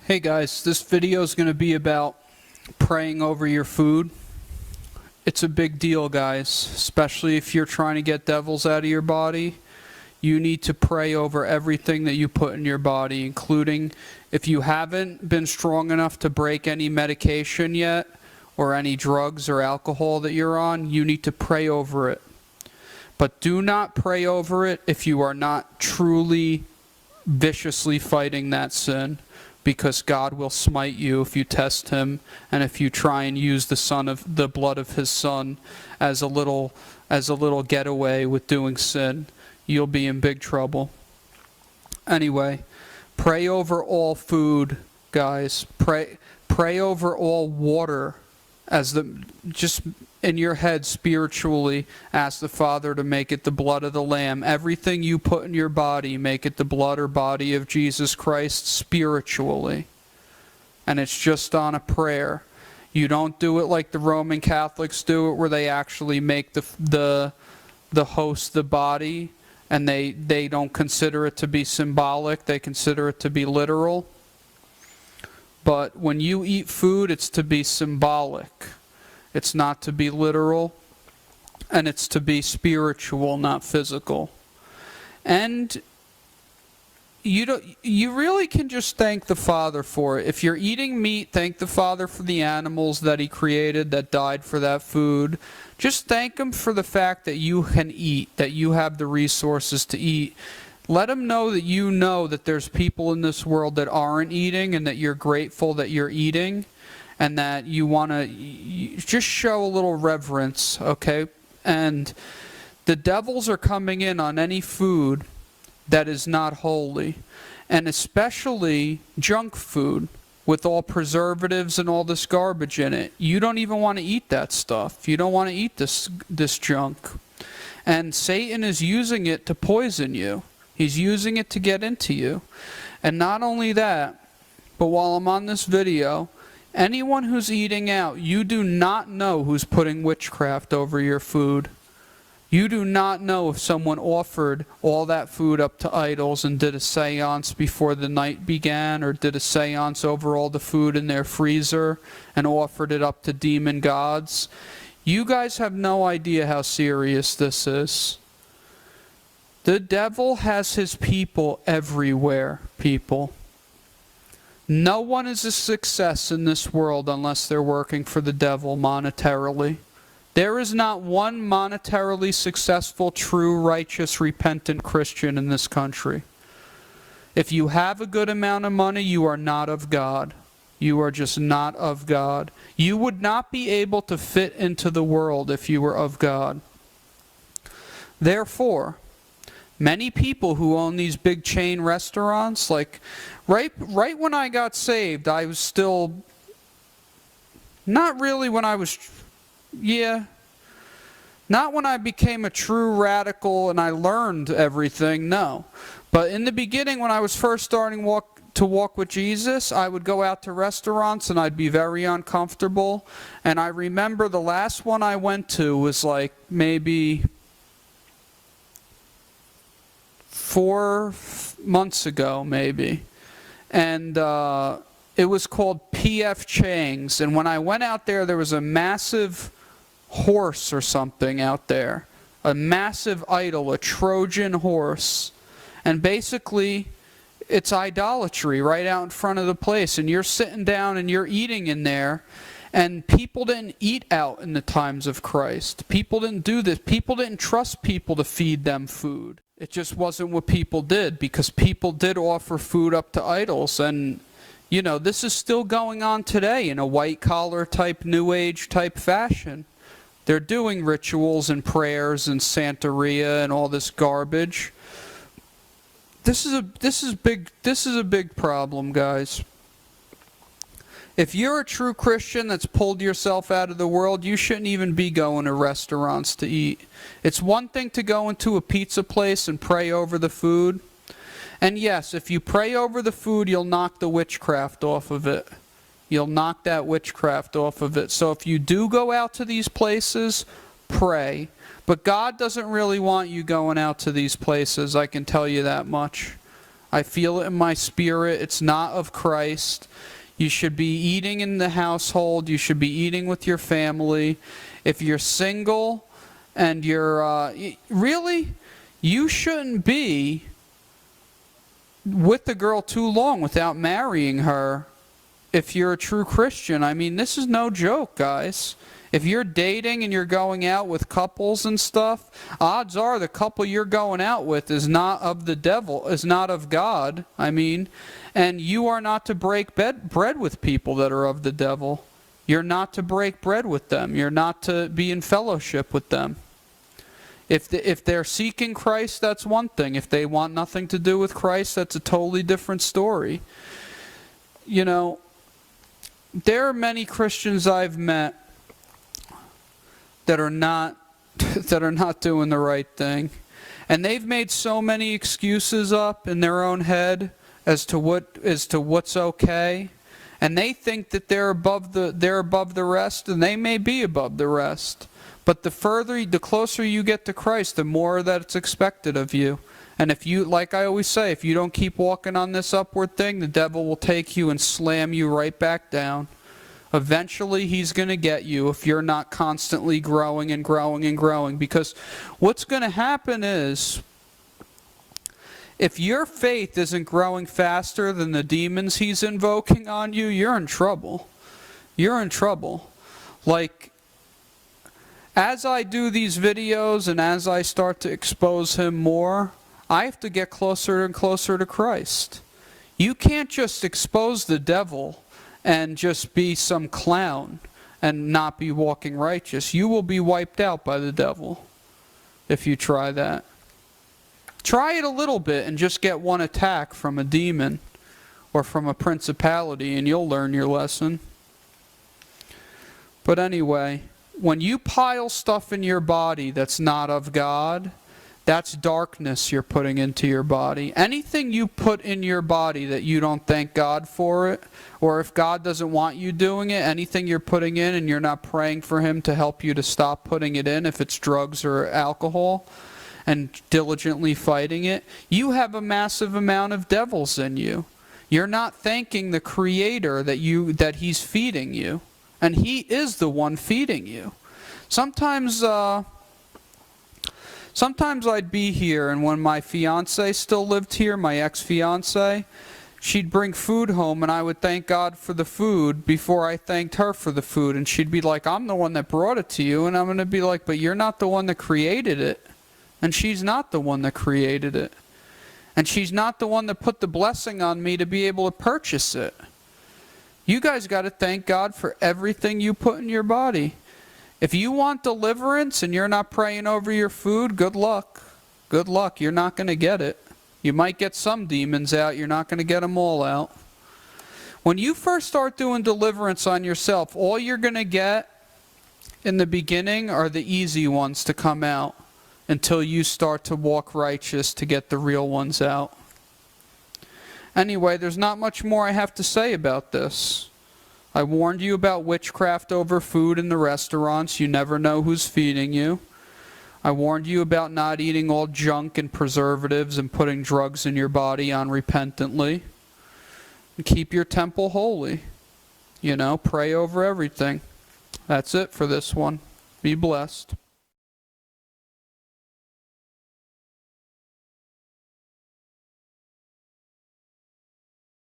Hey guys, this video is going to be about praying over your food. It's a big deal, guys, especially if you're trying to get devils out of your body. You need to pray over everything that you put in your body, including if you haven't been strong enough to break any medication yet, or any drugs or alcohol that you're on, you need to pray over it. But do not pray over it if you are not truly viciously fighting that sin, because God will smite you if you test him and if you try and use the blood of his son as a little getaway with doing sin. You'll be in big trouble. Anyway, pray over all food, guys. Pray over all water, just in your head spiritually. Ask the Father to make it the blood of the Lamb. Everything you put in your body, make it the blood or body of Jesus Christ spiritually. And it's just on a prayer. You don't do it like the Roman Catholics do it, where they actually make the host the body, and they don't consider it to be symbolic. They consider it to be literal. But when you eat food, it's to be symbolic. It's not to be literal, and it's to be spiritual, not physical. And you really can just thank the Father for it. If you're eating meat, thank the Father for the animals that he created that died for that food. Just thank him for the fact that you can eat, that you have the resources to eat. Let him know that there's people in this world that aren't eating, and that you're grateful that you're eating, and that you want to just show a little reverence, okay? And the devils are coming in on any food that is not holy, and especially junk food with all preservatives and all this garbage in it. You don't even want to eat that stuff. You don't want to eat this junk. And Satan is using it to poison you. He's using it to get into you. And not only that, but while I'm on this video, anyone who's eating out, you do not know who's putting witchcraft over your food. You do not know if someone offered all that food up to idols and did a seance before the night began, or did a seance over all the food in their freezer and offered it up to demon gods. You guys have no idea how serious this is. The devil has his people everywhere, people. No one is a success in this world unless they're working for the devil monetarily. There is not one monetarily successful, true, righteous, repentant Christian in this country. If you have a good amount of money, you are not of God. You are just not of God. You would not be able to fit into the world if you were of God. Therefore, many people who own these big chain restaurants, like right when I got saved, I was still, not really when I was, not when I became a true radical and I learned everything, no. But in the beginning, when I was first starting to walk with Jesus, I would go out to restaurants and I'd be very uncomfortable. And I remember the last one I went to was like maybe 4 months ago, maybe. And it was called P.F. Chang's. And when I went out there, there was a massive horse or something out there. A massive idol, a Trojan horse. And basically, it's idolatry right out in front of the place. And you're sitting down and you're eating in there. And people didn't eat out in the times of Christ. People didn't do this. People didn't trust people to feed them food. It just wasn't what people did, because people did offer food up to idols. And, you know, this is still going on today in a white-collar type, New Age type fashion. They're doing rituals and prayers and Santeria and all this garbage. This is a big problem, guys. If you're a true Christian that's pulled yourself out of the world, you shouldn't even be going to restaurants to eat. It's one thing to go into a pizza place and pray over the food. And yes, if you pray over the food, you'll knock the witchcraft off of it. You'll knock that witchcraft off of it. So if you do go out to these places, pray. But God doesn't really want you going out to these places, I can tell you that much. I feel it in my spirit. It's not of Christ. You should be eating in the household. You should be eating with your family. If you're single and you're really, you shouldn't be with the girl too long without marrying her if you're a true Christian. I mean, this is no joke, guys. If you're dating and you're going out with couples and stuff, odds are the couple you're going out with is not of the devil, is not of God, I mean. And you are not to break bread with people that are of the devil. You're not to break bread with them. You're not to be in fellowship with them. If they're seeking Christ, that's one thing. If they want nothing to do with Christ, that's a totally different story. You know, there are many Christians I've met that are not doing the right thing. And they've made so many excuses up in their own head as to what's okay. And they think that they're above the rest, and they may be above the rest. But the closer you get to Christ, the more that it's expected of you. And if you, like I always say, if you don't keep walking on this upward thing, the devil will take you and slam you right back down. Eventually, he's going to get you if you're not constantly growing and growing and growing. Because what's going to happen is, if your faith isn't growing faster than the demons he's invoking on you, you're in trouble. You're in trouble. Like, as I do these videos and as I start to expose him more, I have to get closer and closer to Christ. You can't just expose the devil and just be some clown and not be walking righteous. You will be wiped out by the devil if you try that. Try it a little bit and just get one attack from a demon or from a principality, and you'll learn your lesson. But anyway, when you pile stuff in your body that's not of God, that's darkness you're putting into your body. Anything you put in your body that you don't thank God for it, or if God doesn't want you doing it, anything you're putting in and you're not praying for Him to help you to stop putting it in, if it's drugs or alcohol, and diligently fighting it, you have a massive amount of devils in you. You're not thanking the Creator that He's feeding you. And He is the one feeding you. Sometimes I'd be here, and when my fiance still lived here, my ex-fiance, she'd bring food home, and I would thank God for the food before I thanked her for the food. And she'd be like, I'm the one that brought it to you. And I'm going to be like, but you're not the one that created it. And she's not the one that created it. And she's not the one that put the blessing on me to be able to purchase it. You guys got to thank God for everything you put in your body. If you want deliverance and you're not praying over your food, good luck. Good luck. You're not going to get it. You might get some demons out. You're not going to get them all out. When you first start doing deliverance on yourself, all you're going to get in the beginning are the easy ones to come out until you start to walk righteous to get the real ones out. Anyway, there's not much more I have to say about this. I warned you about witchcraft over food in the restaurants. You never know who's feeding you. I warned you about not eating all junk and preservatives and putting drugs in your body unrepentantly. And keep your temple holy. You know, pray over everything. That's it for this one. Be blessed.